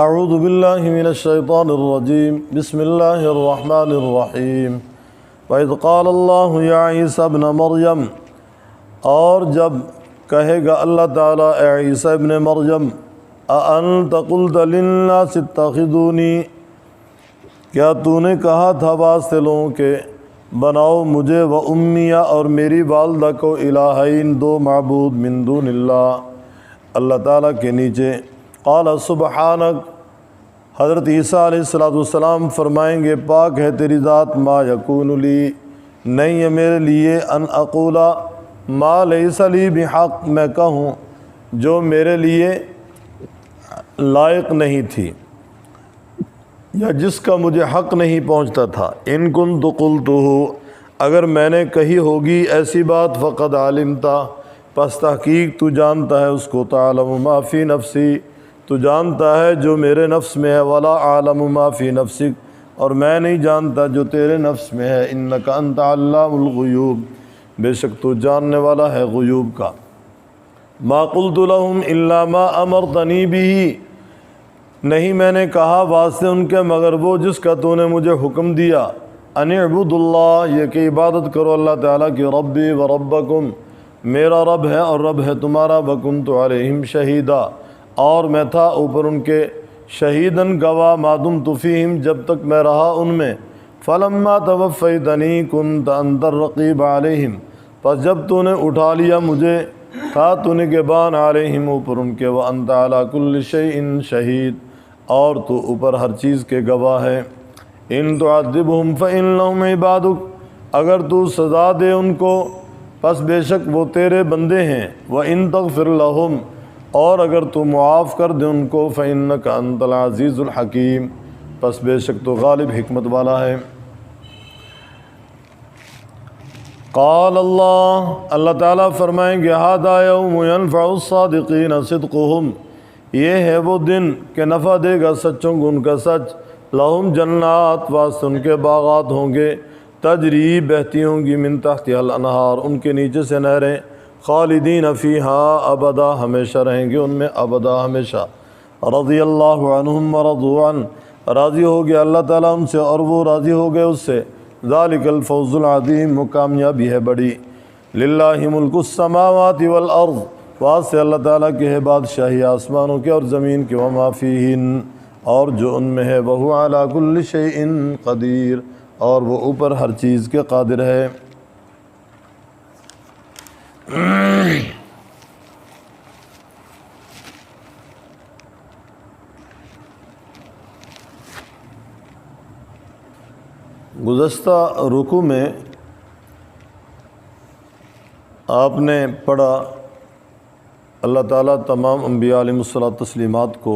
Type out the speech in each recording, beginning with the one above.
اعوذ باللہ من الشیطان الرجیم بسم اللہ الرحمن الرحیم وَإِذْ قَالَ اللَّهُ يَا عِيسَى ابْنَ مَرْيَمَ، اور جب کہے گا اللہ تعالیٰ اے عیسیٰ ابن مریم، أَأَنْتَ قُلْتَ لِلنَّاسِ اتَّخِذُونِي، کیا تو نے کہا تھا بعض لوگوں کے بناؤ مجھے و امیہ اور میری والدہ کو الہین دو معبود من دون اللہ تعالیٰ کے نیچے۔ قال سبحانک، حضرت عیسیٰ علیہ السلام فرمائیں گے پاک ہے تیری ذات، ما یکون لی، نہیں ہے میرے لیے، ان اقولا ما لیس لی بحق، میں کہوں جو میرے لیے لائق نہیں تھی یا جس کا مجھے حق نہیں پہنچتا تھا۔ ان کنت قلتہ، اگر میں نے کہی ہوگی ایسی بات، فقد علمتا، پس تحقیق تو جانتا ہے اس کو، تعلم ما فی نفسی، تو جانتا ہے جو میرے نفس میں ہے، ولا عالم ما فی نفسک، اور میں نہیں جانتا جو تیرے نفس میں ہے، انک انت علام الغیوب، بے شک تو جاننے والا ہے غیوب کا۔ ما قلت لهم الا ما امرتنی به، نہیں میں نے کہا واسطے ان کے مگر وہ جس کا تو نے مجھے حکم دیا، ان اعبدوا اللہ، یہ کہ عبادت کرو اللہ تعالیٰ کی، ربی و ربکم، میرا رب ہے اور رب ہے تمہارا، وکنت علیہم شہیدا، اور میں تھا اوپر ان کے شہیداً گواہ، ما دمت فیہم، جب تک میں رہا ان میں، فلما توفیتنی کنت انت الرقیب علیہم، پس جب تو نے اٹھا لیا مجھے تھا تو نگہبان علیہم اوپر ان کے، وانت علی کل شیء شہید، اور تو اوپر ہر چیز کے گواہ ہے۔ ان تعذبہم فانہم عبادک، اگر تو سزا دے ان کو پس بے شک وہ تیرے بندے ہیں، وان تغفر لہم، اور اگر تو معاف کر دے ان کو، فإنک انت العزیز الحکیم، پس بے شک تو غالب حکمت والا ہے۔ قال اللہ تعالیٰ فرمائیں گے، ھذا یوم ینفع الصادقین صدقہم، یہ ہے وہ دن کہ نفع دے گا سچوں کو ان کا سچ، لہم جنات، واسطے ان کے باغات ہوں گے، تجری بہتی ہوں گی، من تحتہا الانہار، ان کے نیچے سے نہریں، خالدین فیہا ابدا، ہمیشہ رہیں گے ان میں ابدا ہمیشہ، رضی اللہ عنہم ورضوا عنہ، راضی ہو گیا اللہ تعالیٰ ان سے اور وہ راضی ہو گئے اس سے، ذالک الفوز العظیم، وہ کامیابی ہے بڑی، للہ ملک السماوات والارض، واسطے اللہ تعالیٰ کے ہے بادشاہی آسمانوں کے اور زمین کے، وما فیہن، اور جو ان میں ہے، وہو علی کل شیء قدیر، اور وہ اوپر ہر چیز کے قادر ہے۔ گزشتہ رکوع میں آپ نے پڑھا اللہ تعالیٰ تمام انبیاء علیہم الصلاۃ تسلیمات کو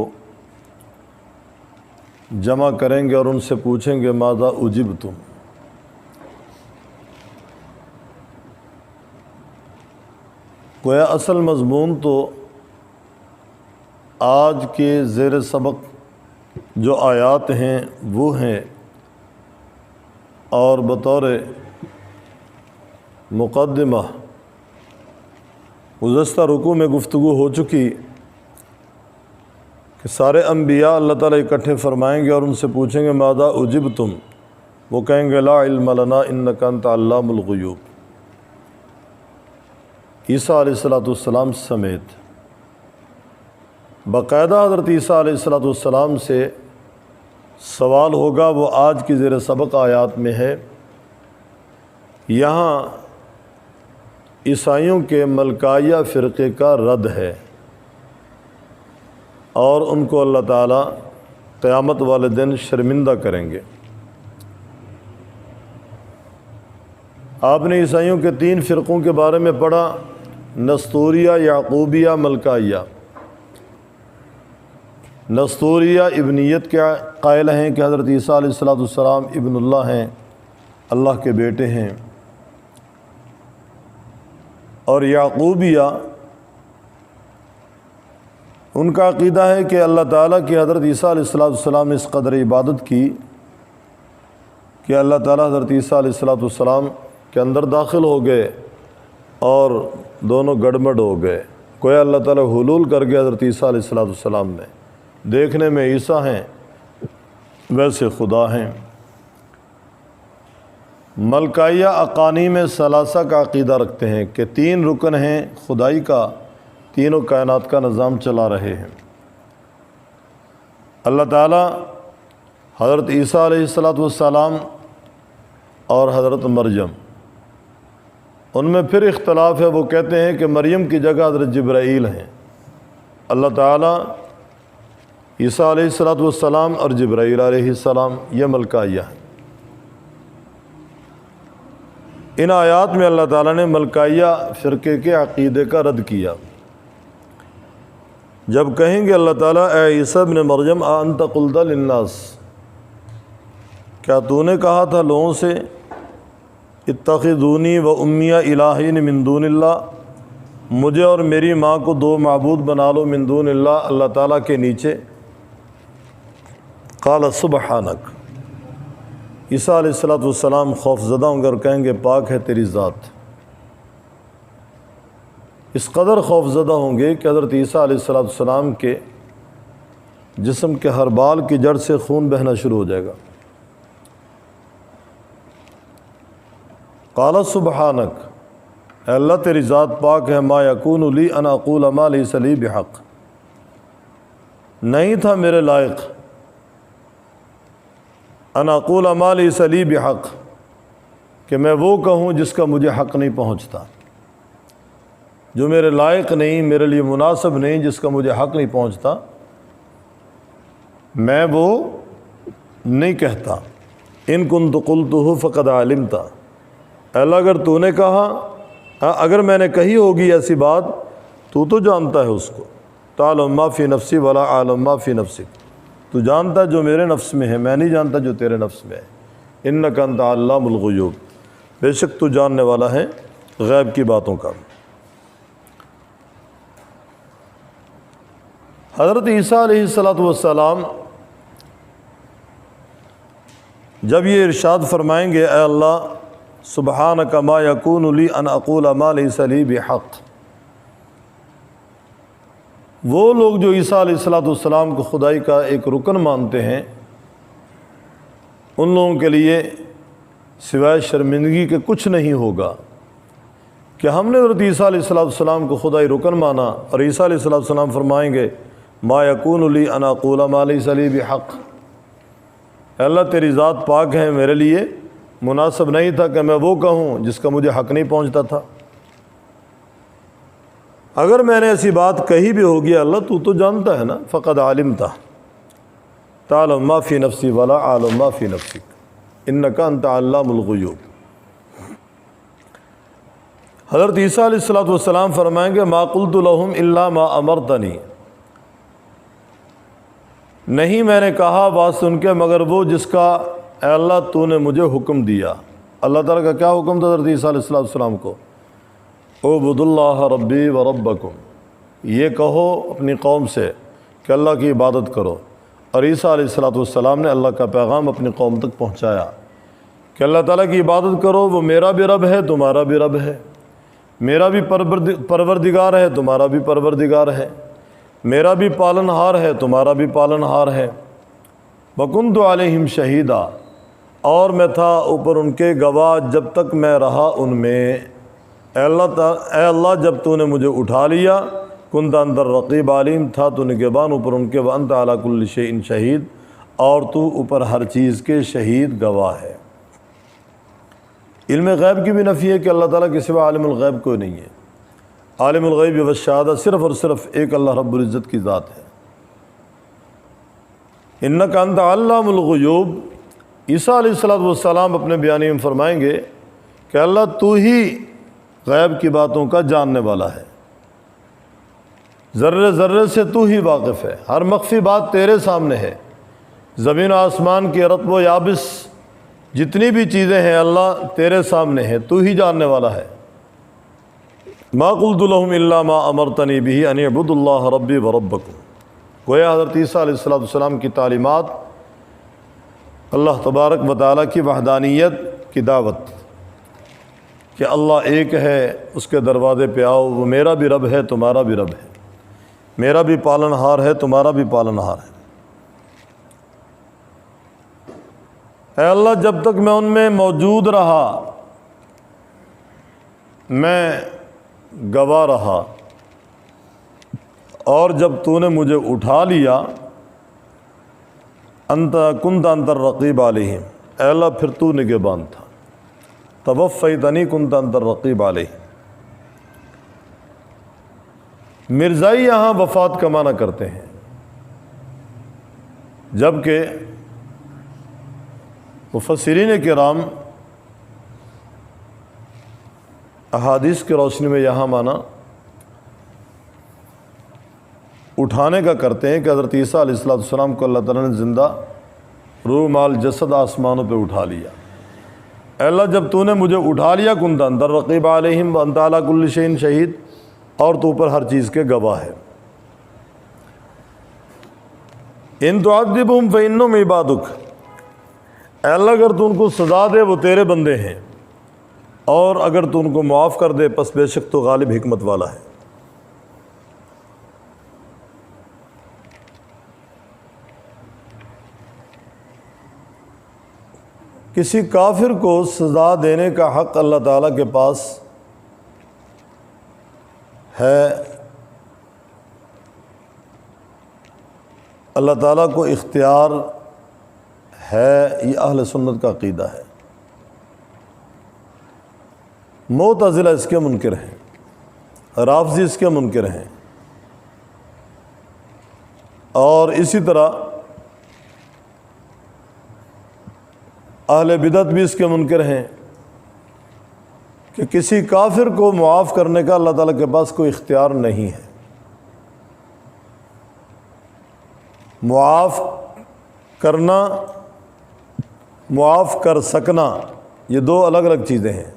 جمع کریں گے اور ان سے پوچھیں گے ماذا اجبتم، گویا اصل مضمون تو آج کے زیر سبق جو آیات ہیں وہ ہیں، اور بطور مقدمہ گزشتہ رکوع میں گفتگو ہو چکی کہ سارے انبیاء اللہ تعالیٰ اکٹھے فرمائیں گے اور ان سے پوچھیں گے ماذا اجبتم، وہ کہیں گے لا علم لنا انک انت علام الغیوب۔ عیسیٰ علیہ السلام سمیت باقاعدہ حضرت عیسیٰ علیہ السلام سے سوال ہوگا، وہ آج کی زیر سبق آیات میں ہے۔ یہاں عیسائیوں کے ملکائیہ فرقے کا رد ہے، اور ان کو اللہ تعالیٰ قیامت والے دن شرمندہ کریں گے۔ آپ نے عیسائیوں کے 3 فرقوں کے بارے میں پڑھا، نستوریہ، یعقوبیہ، ملکائیہ۔ نستوریہ ابنیت کے قائل ہیں کہ حضرت عیسیٰ علیہ السلام ابن اللہ ہیں، اللہ کے بیٹے ہیں، اور یعقوبیہ ان کا عقیدہ ہے کہ اللہ تعالیٰ کی حضرت عیسیٰ علیہ السلام نے اس قدر عبادت کی کہ اللہ تعالیٰ حضرت عیسیٰ علیہ السلام کے اندر داخل ہو گئے اور دونوں گڑبڑ ہو گئے، گویا اللہ تعالیٰ حلول کر گیا حضرت عیسیٰ علیہ السلام میں، دیکھنے میں عیسیٰ ہیں ویسے خدا ہیں۔ ملکائیہ اقانیم ثلاثہ کا عقیدہ رکھتے ہیں کہ 3 رکن ہیں خدائی کا، تینوں کائنات کا نظام چلا رہے ہیں۔ اللہ تعالیٰ حضرت عیسیٰ علیہ السلام اور حضرت مریم، ان میں پھر اختلاف ہے۔ وہ کہتے ہیں کہ مریم کی جگہ حضرت جبرائیل ہیں۔ اللہ تعالیٰ عیسیٰ علیہ السلام اور جبرائیل علیہ السلام، یہ ملکائیہ ہیں۔ ان آیات میں اللہ تعالیٰ نے ملکائیہ فرقے کے عقیدے کا رد کیا۔ جب کہیں گے اللہ تعالیٰ اے عیسیٰ ابن مریم انت قلت للناس، کیا تو نے کہا تھا لوگوں سے اتخذونی و امی الہین من دون اللہ، مجھے اور میری ماں کو 2 معبود بنا لو من دون اللہ، اللہ تعالیٰ کے نیچے؟ قال سبحانک، عیسیٰ علیہ السلام خوف زدہ ہوں گے اور کہیں گے پاک ہے تیری ذات۔ اس قدر خوف زدہ ہوں گے کہ حضرت عیسیٰ علیہ السلام کے جسم کے ہر بال کی جڑ سے خون بہنا شروع ہو جائے گا۔ قال سبحانک، اے اللہ تیری ذات پاک ہے، ما یکون لی ان اقول ما لیس لی بحق، نہیں تھا میرے لائق ان اقول ما لیس لی بحق، کہ میں وہ کہوں جس کا مجھے حق نہیں پہنچتا، جو میرے لائق نہیں، میرے لیے مناسب نہیں، جس کا مجھے حق نہیں پہنچتا، میں وہ نہیں کہتا۔ ان کنت قلتہ فقد علمت، اللہ اگر تو نے کہا، اگر میں نے کہی ہوگی ایسی بات، تو جانتا ہے اس کو۔ تعلم ما فی نفسی ولا اعلم ما فی نفسک، تو جانتا ہے جو میرے نفس میں ہے، میں نہیں جانتا جو تیرے نفس میں ہے۔ انک انت علام الغیوب، بے شک تو جاننے والا ہے غیب کی باتوں کا۔ حضرت عیسیٰ علیہ السلام جب یہ ارشاد فرمائیں گے اے اللہ سبحانک ما یکون لی ان اقول ما لیس لی بحق، وہ لوگ جو عیسیٰ علیہ السلام کو خدائی کا ایک رکن مانتے ہیں، ان لوگوں کے لیے سوائے شرمندگی کے کچھ نہیں ہوگا کہ ہم نے حضرت عیسیٰ علیہ السلام کو خدائی رکن مانا، اور عیسیٰ علیہ السلام فرمائیں گے ما یکون لی ان اقول ما لیس لی بحق، اے اللہ تیری ذات پاک ہے، میرے لیے مناسب نہیں تھا کہ میں وہ کہوں جس کا مجھے حق نہیں پہنچتا تھا۔ اگر میں نے ایسی بات کہی بھی ہوگی اللہ تو جانتا ہے نا، فقد علمت تعلم ما فی نفسی ولا اعلم ما فی نفسک انک انت علام الغیوب۔ حضرت عیسیٰ علیہ السلام فرمائیں گے ما قلت لہم الا ما امرتنی، نہیں میں نے کہا بات سن کے مگر وہ جس کا اے اللہ تو نے مجھے حکم دیا۔ اللہ تعالیٰ کا کیا حکم تھا حضرت عیسیٰ علیہ السلام کو؟ اعبدوا اللہ ربی و ربکم، یہ کہو اپنی قوم سے کہ اللہ کی عبادت کرو۔ اور عیسیٰ علیہ السلام نے اللہ کا پیغام اپنی قوم تک پہنچایا کہ اللہ تعالیٰ کی عبادت کرو، وہ میرا بھی رب ہے تمہارا بھی رب ہے، میرا بھی پروردگار ہے تمہارا بھی پروردگار ہے، میرا بھی پالن ہار ہے تمہارا بھی پالن ہار ہے۔ وَكُنْتُ عَلَيْهِمْ شَهِيدًا، اور میں تھا اوپر ان کے گواہ جب تک میں رہا ان میں۔ اے اللہ جب تو نے مجھے اٹھا لیا، كُنْتَ أَنْتَ الرَّقِيبُ عَلِيمٌ، تھا تو نگہبان اوپر ان کے، وَأَنْتَ عَلَى كُلِّ شَيْءٍ شَهِيدٌ، اور تو اوپر ہر چیز کے شہید گواہ ہے۔ علم غیب کی بھی نفی ہے کہ اللہ تعالیٰ کے سوا عالم الغیب کوئی نہیں ہے۔ عالم الغیب والشہادہ صرف اور صرف ایک اللہ رب العزت کی ذات ہے۔ انک انت علام الغیوب، عیسیٰ علیہ السلام اپنے بیانیے میں فرمائیں گے کہ اللہ تو ہی غیب کی باتوں کا جاننے والا ہے، ذرے ذرے سے تو ہی واقف ہے، ہر مخفی بات تیرے سامنے ہے، زمین و آسمان کی رطب و یابس جتنی بھی چیزیں ہیں اللہ تیرے سامنے ہیں، تو ہی جاننے والا ہے۔ ما قلت لهم الا ما امرتنی به ان اعبدوا اللہ ربی و ربکم، گویا حضرت عیسیٰ علیہ السلام کی تعلیمات اللہ تبارک و تعالیٰ کی وحدانیت کی دعوت کہ اللہ ایک ہے، اس کے دروازے پہ آؤ، وہ میرا بھی رب ہے تمہارا بھی رب ہے، میرا بھی پالن ہار ہے، تمہارا بھی پالن ہار ہے۔ اے اللہ جب تک میں ان میں موجود رہا میں گواہ رہا، اور جب تو نے مجھے اٹھا لیا کنت انت الرقیب علیہم، اے اللہ پھر تو نگہبان تھا۔ توفیتنی کنت انت الرقیب علیہم۔ مرزائی یہاں وفات کا معنی کرتے ہیں، جبکہ مفسرین کرام احادیث کی روشنی میں یہاں معنی اٹھانے کا کرتے ہیں کہ حضرت عیسیٰ علیہ السلام کو اللہ تعالیٰ نے زندہ روح مال جسد آسمانوں پہ اٹھا لیا۔ اے اللہ جب تو نے مجھے اٹھا لیا کنت انت الرقیب علیہم وانت علی کل شیء شہید، اور تو اوپر ہر چیز کے گواہ ہے۔ ان تعذبہم فانہم عبادک، اے اللہ اگر تو ان کو سزا دے وہ تیرے بندے ہیں، اور اگر تو ان کو معاف کر دے پس بے شک تو غالب حکمت والا ہے۔ کسی کافر کو سزا دینے کا حق اللہ تعالیٰ کے پاس ہے، اللہ تعالیٰ کو اختیار ہے، یہ اہل سنت کا عقیدہ ہے۔ معتزلہ اس کے منکر ہیں، رافضی اس کے منکر ہیں، اور اسی طرح اہل بدعت بھی اس کے منکر ہیں کہ کسی کافر کو معاف کرنے کا اللہ تعالیٰ کے پاس کوئی اختیار نہیں ہے۔ معاف کرنا، معاف کر سکنا، یہ دو الگ الگ چیزیں ہیں۔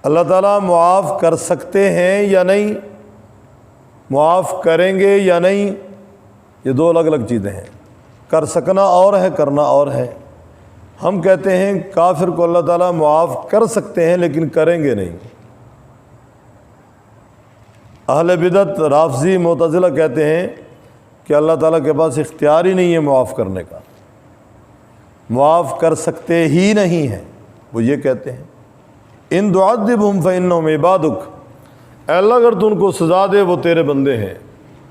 اللہ تعالیٰ معاف کر سکتے ہیں یا نہیں، معاف کریں گے یا نہیں، یہ دو الگ الگ چیزیں ہیں۔ کر سکنا اور ہے، کرنا اور ہے۔ ہم کہتے ہیں کافر کو اللہ تعالیٰ معاف کر سکتے ہیں لیکن کریں گے نہیں۔ اہل بدعت رافضی معتزلہ کہتے ہیں کہ اللہ تعالیٰ کے پاس اختیار ہی نہیں ہے معاف کرنے کا، معاف کر سکتے ہی نہیں ہیں، وہ یہ کہتے ہیں ان تعذبہم فانہم عبادک، اے اللہ اگر تو ان کو سزا دے وہ تیرے بندے ہیں،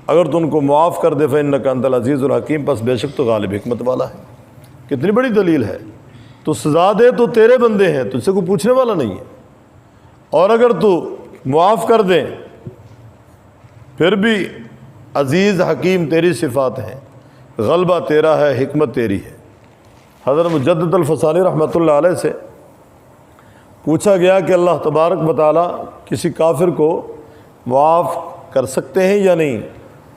اگر تو ان کو معاف کر دے فإنک انت العزیز الحکیم، پس بے شک تو غالب حکمت والا ہے۔ کتنی بڑی دلیل ہے، تو سزا دے تو تیرے بندے ہیں، تجھ سے کوئی پوچھنے والا نہیں ہے، اور اگر تو معاف کر دے پھر بھی عزیز حکیم تیری صفات ہیں، غلبہ تیرا ہے، حکمت تیری ہے۔ حضرت مجدد الفسانی رحمۃ اللہ علیہ سے پوچھا گیا کہ اللہ تبارک و تعالیٰ کسی کافر کو معاف کر سکتے ہیں یا نہیں،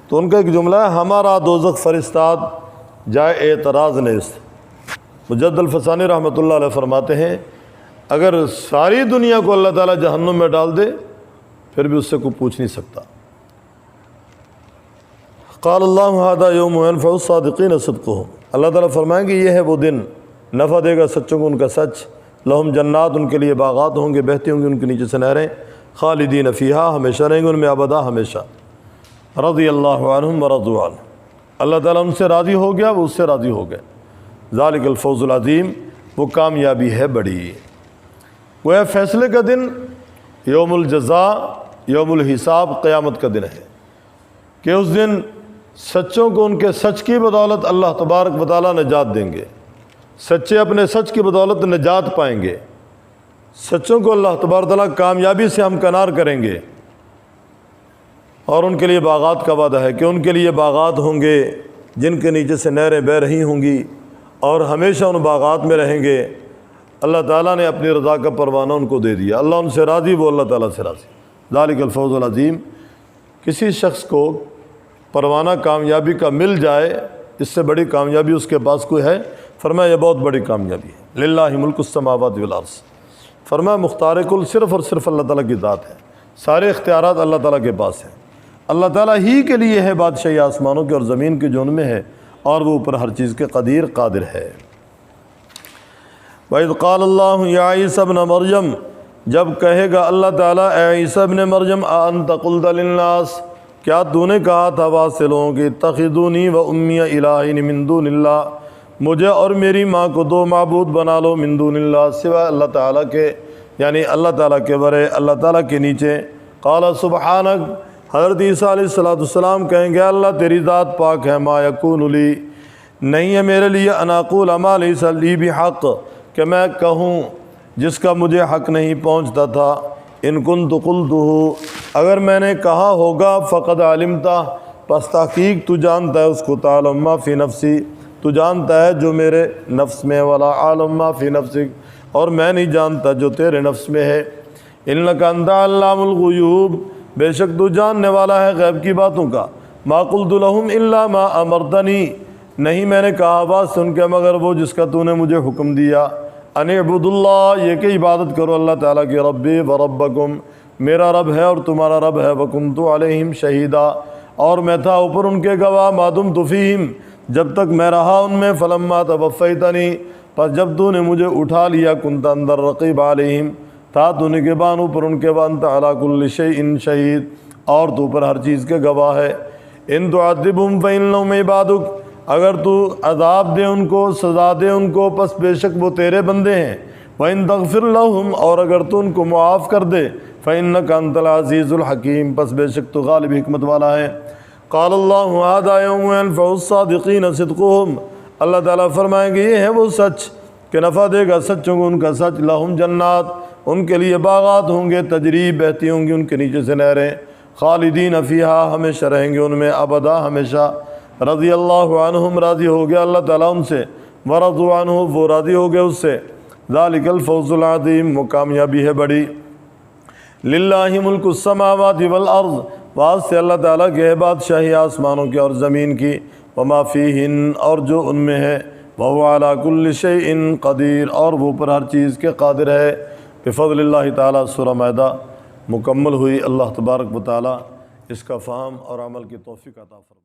تو ان کا ایک جملہ ہے ہمارا دوزخ فرستاد جائے اعتراض نیست۔ مجدد الفسانی رحمۃ اللہ علیہ فرماتے ہیں اگر ساری دنیا کو اللہ تعالیٰ جہنم میں ڈال دے پھر بھی اس سے کوئی پوچھ نہیں سکتا۔ قال اللہ ھذا یوم ینفع الصادقین صدقہم، اللہ تعالیٰ فرمائیں گے یہ ہے وہ دن نفع دے گا سچوں کو ان کا سچ، لہم جنات، ان کے لیے باغات ہوں گے، بہتی ہوں گی ان کے نیچے سے نہریں، خالدین فیہا، ہمیشہ رہیں گے ان میں ابدا ہمیشہ، رضی اللہ عنہم ورضوا عنہ، اللہ تعالیٰ ان سے راضی ہو گیا، وہ اس سے راضی ہو گئے۔ ذالک الفوز العظیم، وہ کامیابی ہے بڑی۔ وہ ہے فیصلے کا دن، یوم الجزاء، یوم الحساب، قیامت کا دن ہے کہ اس دن سچوں کو ان کے سچ کی بدولت اللہ تبارک و تعالیٰ نجات دیں گے، سچے اپنے سچ کی بدولت نجات پائیں گے، سچوں کو اللہ تبارک و تعالیٰ کامیابی سے ہمکنار کریں گے، اور ان کے لیے باغات کا وعدہ ہے کہ ان کے لیے باغات ہوں گے جن کے نیچے سے نہریں بہہ رہی ہوں گی، اور ہمیشہ ان باغات میں رہیں گے۔ اللہ تعالیٰ نے اپنی رضا کا پروانہ ان کو دے دیا، اللہ ان سے راضی، وہ اللہ تعالیٰ سے راضی۔ ذالک الفوز العظیم، کسی شخص کو پروانہ کامیابی کا مل جائے اس سے بڑی کامیابی اس کے پاس کوئی ہے؟ فرمایا یہ بہت بڑی کامیابی ہے۔ للہ ملک السماوات والارض، فرمایا مختار کل صرف اور صرف اللہ تعالیٰ کی ذات ہے، سارے اختیارات اللہ تعالیٰ کے پاس ہیں، اللہ تعالیٰ ہی کے لیے ہے بادشاہی آسمانوں کے اور زمین کے جو ان میں ہے، اور وہ اوپر ہر چیز کے قدیر قادر ہے۔ وَإِذْ قَالَ اللَّهُ يَا عِيسَى ابْنَ مَرْيَمَ، جب کہے گا اللہ تعالیٰ اے عیسیٰ ابن مریم أَأَنْتَ قُلْتَ لِلنَّاسِ، کیا تو نے کہا تھا واصلوں کہ اتخذونی و امی الہین من دون اللہ، مجھے اور میری ماں کو دو معبود بنا لو من دون اللہ، سوائے اللہ تعالیٰ کے، یعنی اللہ تعالیٰ کے برے، اللہ تعالیٰ کے نیچے۔ قال سبحانک، حضرت عیسیٰ علیہ السلام کہیں گے اللہ تیری ذات پاک ہے، ما یکون لی، نہیں ہے میرے لیے، ان اقول ما لیس لی بحق، کہ میں کہوں جس کا مجھے حق نہیں پہنچتا تھا۔ ان کنت قلتہ، اگر میں نے کہا ہوگا، فقد علمتا، پس تحقیق تو جانتا ہے اس کو، تعلم ما فی نفسی، تو جانتا ہے جو میرے نفس میں، ولا عالم ما فی نفسک، اور میں نہیں جانتا جو تیرے نفس میں ہے۔ انک انت علام الغیوب، بے شک تو جاننے والا ہے غیب کی باتوں کا۔ ما قلت لهم الا ما امرتنی، نہیں میں نے کہا بات سن کے مگر وہ جس کا تو نے مجھے حکم دیا۔ ان اعبدوا اللہ، یہ کہ عبادت کرو اللہ تعالیٰ کی، ربی و ربکم، میرا رب ہے اور تمہارا رب ہے، وکنت علیہم شہیدا، اور میں تھا اوپر ان کے گواہ، ما دمت فیہم، جب تک میں رہا ان میں، فلما توفیتنی، پس جب تو نے مجھے اٹھا لیا، کنت اندر رقیب علیہم، تھا تو نگہبان اوپر ان کے، وانت علی کل شیء شہید، اور تو پر ہر چیز کے گواہ ہے۔ ان تعذبہم فإنہم عبادک، اگر تو عذاب دے ان کو، سزا دے ان کو، پس بے شک وہ تیرے بندے ہیں۔ وَإِن تَغْفِرْ لَهُمْ، اور اگر تو ان کو معاف کر دے، فَإِنَّكَ أَنْتَ الْعَزِيزُ الْحَكِيمُ، پس بے شک تو غالب حکمت والا ہے۔ قال اللہ هذا يوم ينفع الصادقین صدقهم، اللہ تعالیٰ فرمائیں گے یہ ہے وہ سچ کہ نفع دے گا سچوں کو ان کا سچ، لہم جنات، ان کے لیے باغات ہوں گے، تجری بہتی ہوں گی ان کے نیچے سے نہریں، خالدین فیہا، ہمیشہ رہیں گے ان میں، ابدا، ہمیشہ۔ رضی اللہ عنہم، راضی ہو گیا اللہ تعالیٰ ان سے، ورضوا عنہ، وہ راضی ہو گئے اس سے۔ ذالک الفوز العظیم، وہ کامیابی ہے بڑی۔ للہ ملک السماوات والارض، واسطے اللہ تعالیٰ کے ہے بادشاہی آسمانوں کی اور زمین کی، وما فیہن، اور جو ان میں ہے، وہو علی کل شیء قدیر، اور وہ پر ہر چیز کے قادر ہے۔ بفضل اللہ تعالیٰ سورہ مائدہ مکمل ہوئی۔ اللہ تبارک و تعالیٰ اس کا فہم اور عمل کی توفیق عطا فرمائے۔